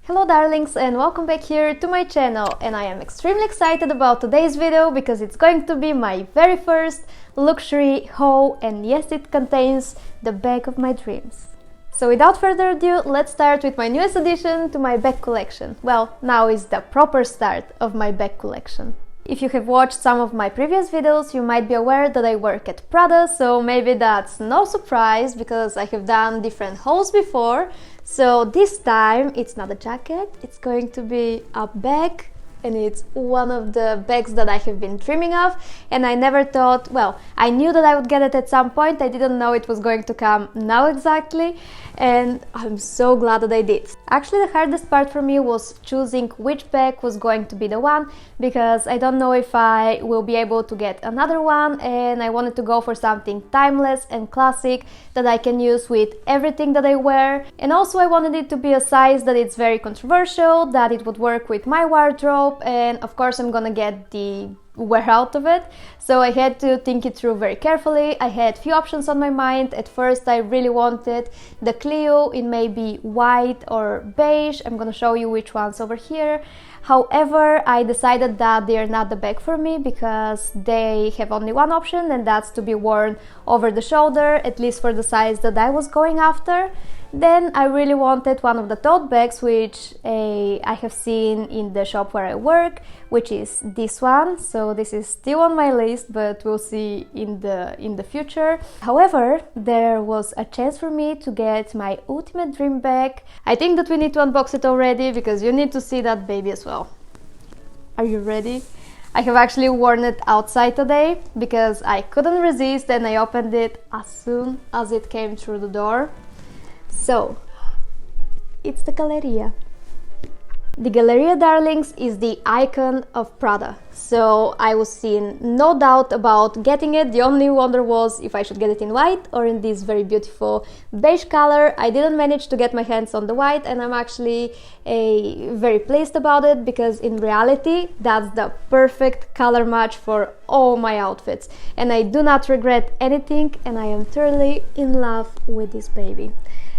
Hello darlings, and welcome back here to my channel, and I am extremely excited about today's video because it's going to be my very first luxury haul, and yes, it contains the bag of my dreams. So without further ado, let's start with my newest addition to my bag collection. Well, now is the proper start of my bag collection. If you have watched some of my previous videos, you might be aware that I work at Prada, so maybe that's no surprise because I have done different hauls before. So this time it's not a jacket, it's going to be a bag, and it's one of the bags that I have been dreaming of, and I never thought, well, I knew that I would get it at some point, I didn't know it was going to come now exactly, and I'm so glad that I did. Actually, the hardest part for me was choosing which bag was going to be the one, because I don't know if I will be able to get another one, and I wanted to go for something timeless and classic that I can use with everything that I wear, and also I wanted it to be a size that it's very controversial, that it would work with my wardrobe, and of course I'm gonna get the wear out of it, so I had to think it through very carefully. I had few options on my mind. At first I really wanted the Clio in maybe white or beige. I'm gonna show you which ones over here. However, I decided that they are not the bag for me because they have only one option, and that's to be worn over the shoulder, at least for the size that I was going after. Then I really wanted one of the tote bags, which I have seen in the shop where I work, which is this one. So this is still on my list, but we'll see in the future. However, there was a chance for me to get my ultimate dream bag. I think that we need to unbox it already because you need to see that baby as well. Are you ready? I have actually worn it outside today because I couldn't resist, and I opened it as soon as it came through the door. So, it's the Galleria. The Galleria, darlings, is the icon of Prada. So I was in no doubt about getting it. The only wonder was if I should get it in white or in this very beautiful beige color. I didn't manage to get my hands on the white, and I'm actually very pleased about it because in reality that's the perfect color match for all my outfits. And I do not regret anything, and I am thoroughly in love with this baby.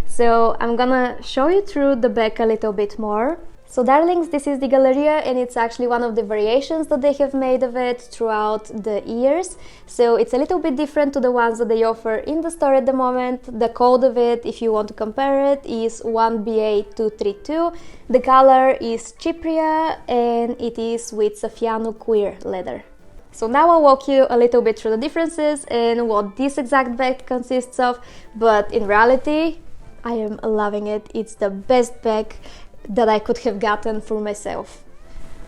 So I'm gonna show you through the bag a little bit more. So darlings, this is the Galleria, and it's actually one of the variations that they have made of it throughout the years. So it's a little bit different to the ones that they offer in the store at the moment. The code of it, if you want to compare it, is 1BA232. The color is Chypria, and it is with Saffiano Queer leather. So now I'll walk you a little bit through the differences and what this exact bag consists of, but in reality, I am loving it. It's the best bag that I could have gotten for myself.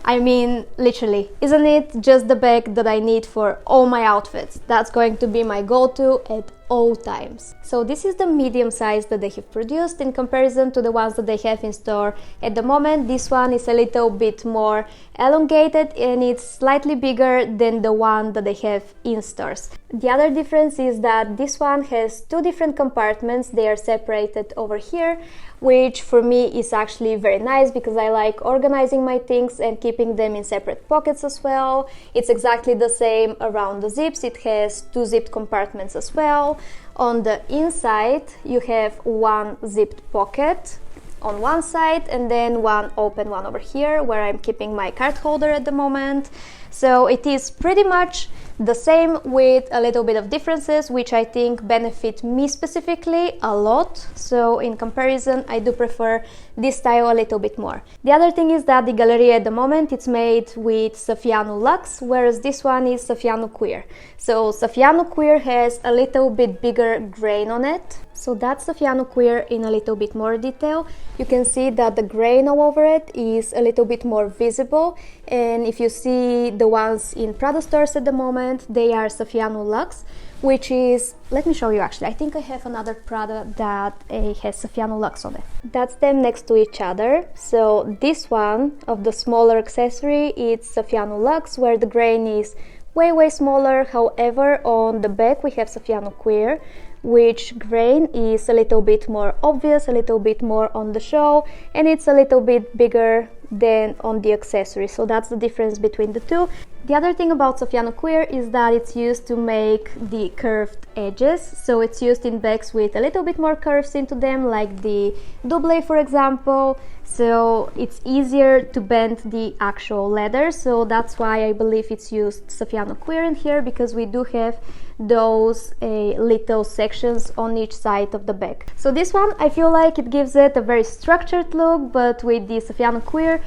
I mean, literally, isn't it just the bag that I need for all my outfits? That's going to be my go-to at all times. So this is the medium size that they have produced in comparison to the ones that they have in store at the moment. This one is a little bit more elongated, and it's slightly bigger than the one that they have in stores. The other difference is that this one has two different compartments. They are separated over here, which for me is actually very nice because I like organizing my things and keeping them in separate pockets as well. It's exactly the same around the zips. It has two zipped compartments as well. On the inside you have one zipped pocket on one side, and then one open one over here where I'm keeping my card holder at the moment. So it is pretty much the same with a little bit of differences, which I think benefit me specifically a lot. So in comparison, I do prefer this style a little bit more. The other thing is that the Galleria at the moment, it's made with Saffiano Luxe, whereas this one is Saffiano Queer. So Saffiano Queer has a little bit bigger grain on it. So that's Saffiano Queer in a little bit more detail. You can see that the grain all over it is a little bit more visible, and if you see the ones in Prada stores at the moment, they are Saffiano Luxe, which is, let me show you actually, I think I have another Prada that has Saffiano Luxe on it. That's them next to each other. So this one of the smaller accessory, it's Saffiano Luxe, where the grain is way smaller. However, on the back we have Saffiano Queer, which grain is a little bit more obvious, a little bit more on the show, and it's a little bit bigger than on the accessory. So that's the difference between the two. The other thing about Saffiano Queer is that it's used to make the curved edges, so it's used in bags with a little bit more curves into them, like the double, for example. so it's easier to bend the actual leather. So that's why I believe it's used Saffiano Queer in here, because we do have those little sections on each side of the bag. So this one, I feel like it gives it a very structured look, but with the Saffiano Queer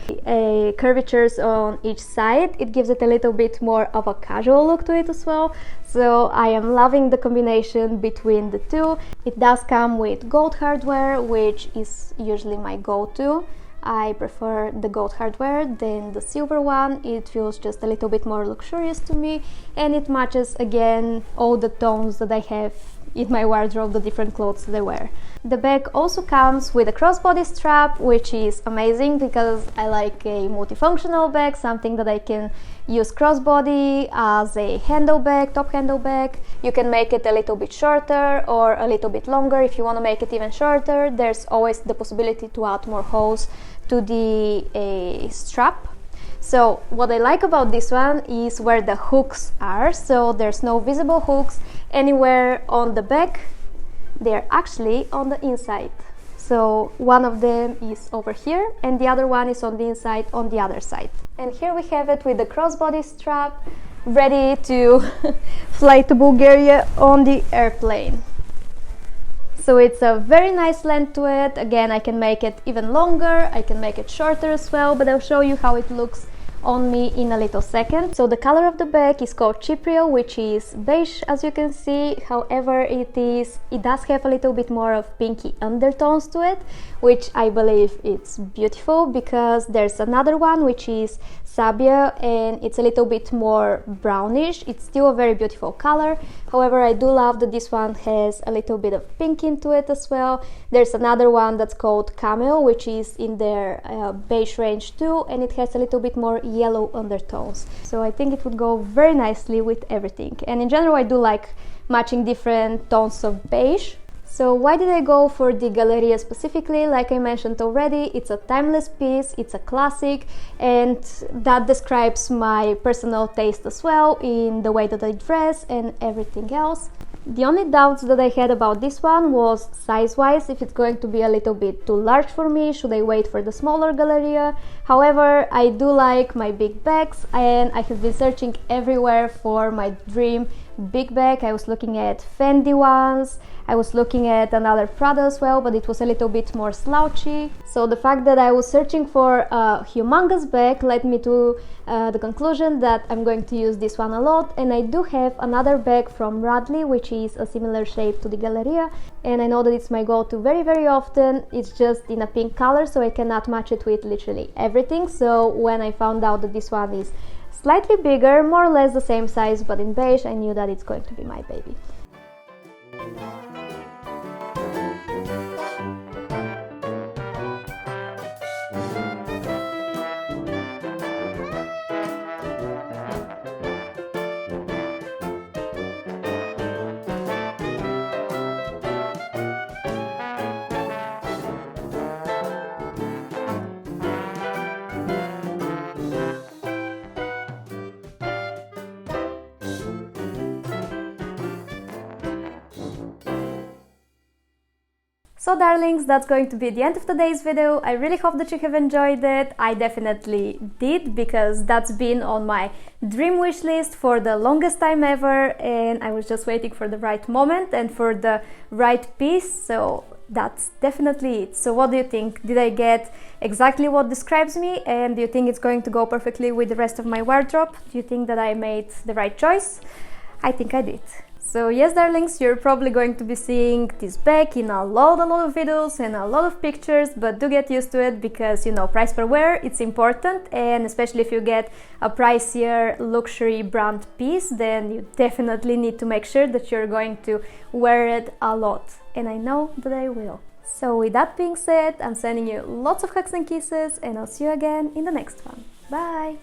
curvatures on each side, it gives it a little bit more of a casual look to it as well. So I am loving the combination between the two. It does come with gold hardware, which is usually my go-to. I prefer the gold hardware than the silver one. It feels just a little bit more luxurious to me, and it matches again all the tones that I have in my wardrobe, the different clothes that I wear. The bag also comes with a crossbody strap, which is amazing because I like a multifunctional bag, something that I can use crossbody as a handle bag, top handle bag. You can make it a little bit shorter or a little bit longer. If you want to make it even shorter, there's always the possibility to add more holes to the strap. So what I like about this one is where the hooks are. So there's no visible hooks anywhere on the back. They're actually on the inside. So one of them is over here and the other one is on the inside on the other side. And here we have it with the crossbody strap, ready to fly to Bulgaria on the airplane. So it's a very nice length to it. Again, I can make it even longer, I can make it shorter as well, but I'll show you how it looks on me in a little second. So the color of the bag is called Chyprio, which is beige, as you can see. However, it does have a little bit more of pinky undertones to it, which I believe it's beautiful, because there's another one which is Sabia and it's a little bit more brownish. It's still a very beautiful color. However, I do love that this one has a little bit of pink into it as well. There's another one that's called Camel, which is in their beige range too, and it has a little bit more yellow undertones. So I think it would go very nicely with everything. And in general, I do like matching different tones of beige. So why did I go for the Galleria specifically? Like I mentioned already, it's a timeless piece, it's a classic, and that describes my personal taste as well in the way that I dress and everything else. The only doubts that I had about this one was size-wise, if it's going to be a little bit too large for me, should I wait for the smaller Galleria? However, I do like my big bags and I have been searching everywhere for my dream big bag. I was looking at Fendi ones, I was looking at another Prada as well, but it was a little bit more slouchy. So the fact that I was searching for a humongous bag led me to the conclusion that I'm going to use this one a lot. And I do have another bag from Radley, which is a similar shape to the Galleria, and I know that it's my go-to very often. It's just in a pink color, so I cannot match it with literally everything. So when I found out that this one is slightly bigger, more or less the same size but in beige, I knew that it's going to be my baby. So darlings, that's going to be the end of today's video. I really hope that you have enjoyed it. I definitely did, because that's been on my dream wish list for the longest time ever, and I was just waiting for the right moment and for the right piece. So that's definitely it. So what do you think? Did I get exactly what describes me, and do you think it's going to go perfectly with the rest of my wardrobe? Do you think that I made the right choice? I think I did. So yes, darlings, you're probably going to be seeing this bag in a lot of videos and a lot of pictures, but do get used to it, because, you know, price per wear, it's important, and especially if you get a pricier luxury brand piece, then you definitely need to make sure that you're going to wear it a lot, and I know that I will. So with that being said, I'm sending you lots of hugs and kisses, and I'll see you again in the next one. Bye!